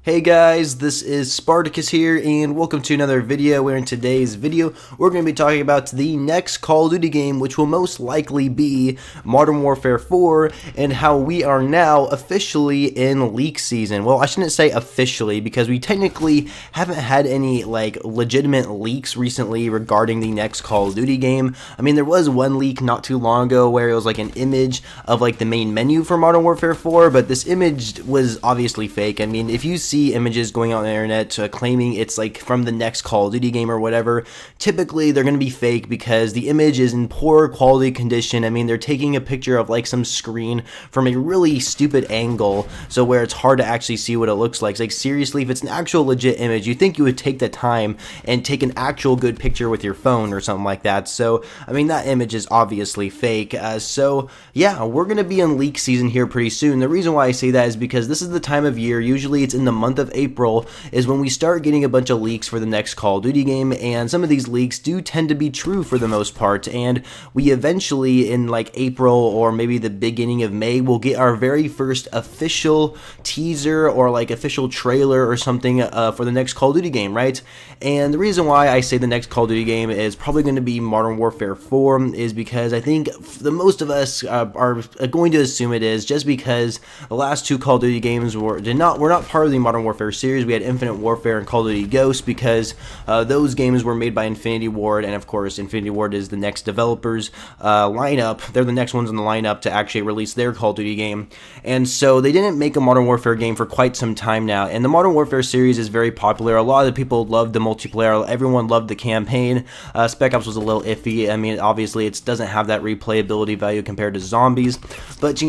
Hey guys, this is Spartacus here, and welcome to another video where in today's video we're going to be talking about the next Call of Duty game, which will most likely be Modern Warfare 4, and how we are now officially in leak season. Well, I shouldn't say officially, because we technically haven't had any legitimate leaks recently regarding the next Call of Duty game. I mean, there was one leak not too long ago where it was like an image of the main menu for Modern Warfare 4, but this image was obviously fake. I mean, if you see images going on the internet claiming it's from the next Call of Duty game or whatever, typically they're going to be fake because the image is in poor quality condition. I mean, they're taking a picture of some screen from a really stupid angle, so where it's hard to actually see what it looks like. Seriously, if it's an actual legit image, you think you would take the time and take an actual good picture with your phone or something like that. So I mean, that image is obviously fake. So yeah, we're going to be in leak season here pretty soon. The reason why I say that is because this is the time of year, usually it's in the month of April, is when we start getting a bunch of leaks for the next Call of Duty game, and some of these leaks do tend to be true for the most part, and we eventually in April or maybe the beginning of May will get our very first official teaser or official trailer or something for the next Call of Duty game, right? And the reason why I say the next Call of Duty game is probably going to be Modern Warfare 4 is because I think the most of us are going to assume it is, just because the last two Call of Duty games were not part of the Modern Warfare series. We had Infinite Warfare and Call of Duty Ghosts because those games were made by Infinity Ward, and of course Infinity Ward is the next developers lineup. They're the next ones in the lineup to actually release their Call of Duty game, and so they didn't make a Modern Warfare game for quite some time now. And the Modern Warfare series is very popular. A lot of the people loved the multiplayer. Everyone loved the campaign. Spec Ops was a little iffy. I mean, obviously it doesn't have that replayability value compared to zombies, but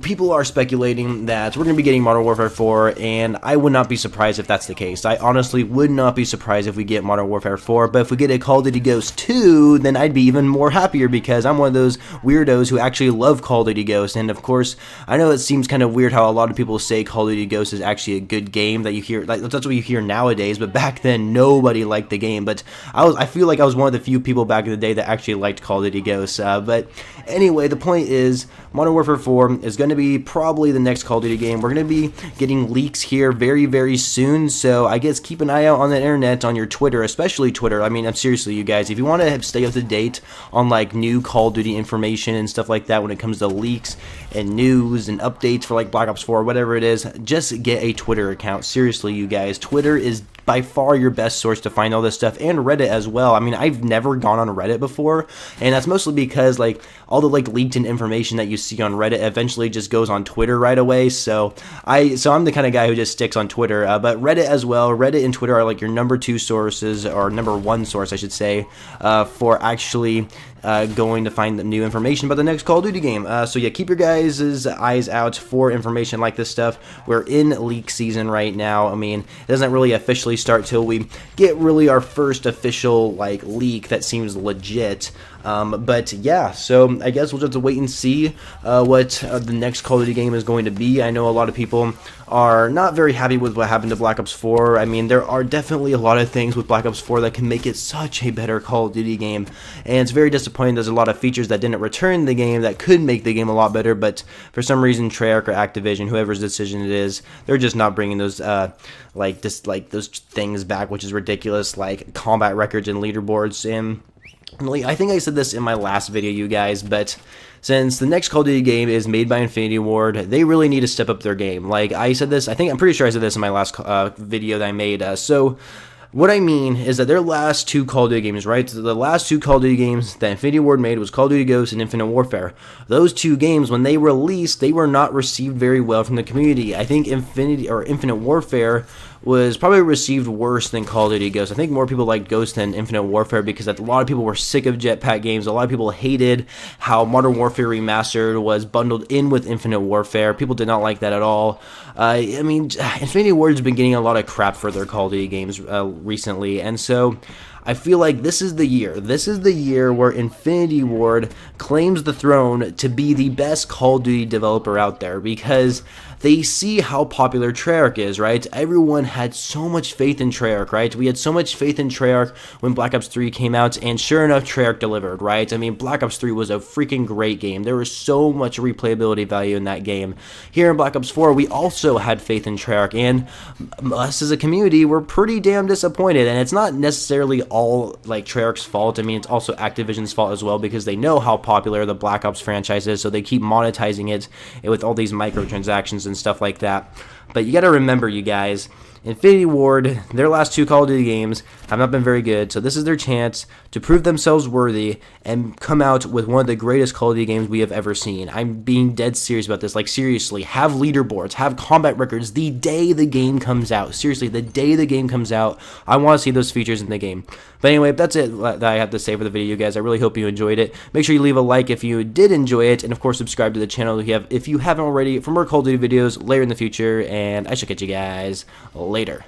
people are speculating that we're going to be getting Modern Warfare 4, and I would not be surprised if that's the case. I honestly would not be surprised if we get Modern Warfare 4, but if we get a Call of Duty Ghosts 2, then I'd be even more happier, because I'm one of those weirdos who actually love Call of Duty Ghosts. And of course, I know it seems kind of weird how a lot of people say Call of Duty Ghosts is actually a good game, that you hear, that's what you hear nowadays, but back then nobody liked the game. But I feel like I was one of the few people back in the day that actually liked Call of Duty Ghosts. But anyway, the point is, Modern Warfare 4 is going to be probably the next Call of Duty game. We're going to be getting leaks here very, very soon, so I guess keep an eye out on the internet, on your Twitter, especially Twitter. I mean, I'm seriously, you guys, if you want to stay up to date on new Call of Duty information and stuff like that when it comes to leaks and news and updates for Black Ops 4, whatever it is, just get a Twitter account. Seriously, you guys, Twitter is by far your best source to find all this stuff, and Reddit as well. I mean, I've never gone on Reddit before, and that's mostly because all the leaked in information that you see on Reddit eventually just goes on Twitter right away. So I'm the kind of guy who just sticks on Twitter, but Reddit as well. Reddit and Twitter are your number two sources, or number one source I should say, for actually going to find the new information about the next Call of Duty game. So yeah, keep your guys' eyes out for information like this stuff. We're in leak season right now. I mean, it doesn't really officially start till we get really our first official leak that seems legit. But yeah, so I guess we'll just have to wait and see what the next Call of Duty game is going to be. I know a lot of people are not very happy with what happened to Black Ops 4. I mean, there are definitely a lot of things with Black Ops 4 that can make it such a better Call of Duty game, and it's very disappointing. There's a lot of features that didn't return the game that could make the game a lot better, but for some reason Treyarch or Activision, whoever's decision it is, they're just not bringing those those things back, which is ridiculous, like combat records and leaderboards. And I think I said this in my last video, you guys, but since the next Call of Duty game is made by Infinity Ward, they really need to step up their game. I said this, I'm pretty sure I said this in my last video that I made. So what I mean is that their last two Call of Duty games, right? The last two Call of Duty games that Infinity Ward made was Call of Duty Ghosts and Infinite Warfare. Those two games, when they released, they were not received very well from the community. I think Infinite Warfare was probably received worse than Call of Duty Ghosts. I think more people liked Ghosts than Infinite Warfare because a lot of people were sick of jetpack games. A lot of people hated how Modern Warfare Remastered was bundled in with Infinite Warfare. People did not like that at all. I mean, Infinity Ward's been getting a lot of crap for their Call of Duty games recently, and so I feel like this is the year. This is the year where Infinity Ward claims the throne to be the best Call of Duty developer out there, because they see how popular Treyarch is, right? Everyone had so much faith in Treyarch, right? We had so much faith in Treyarch when Black Ops 3 came out, and sure enough, Treyarch delivered, right? I mean, Black Ops 3 was a freaking great game. There was so much replayability value in that game. Here in Black Ops 4, we also had faith in Treyarch, and us as a community were pretty damn disappointed, and it's not necessarily all like Treyarch's fault. I mean, it's also Activision's fault as well, because they know how popular the Black Ops franchise is, so they keep monetizing it with all these microtransactions and stuff like that. But you got to remember, you guys, Infinity Ward, their last 2 Call of Duty games have not been very good, so this is their chance to prove themselves worthy and come out with one of the greatest Call of Duty games we have ever seen. I'm being dead serious about this. Like, seriously, have leaderboards, have combat records the day the game comes out. Seriously, the day the game comes out, I want to see those features in the game. But anyway, that's it that I have to say for the video, guys. I really hope you enjoyed it. Make sure you leave a like if you did enjoy it, and of course, subscribe to the channel if you haven't already, for more Call of Duty videos later in the future, and I shall catch you guys later.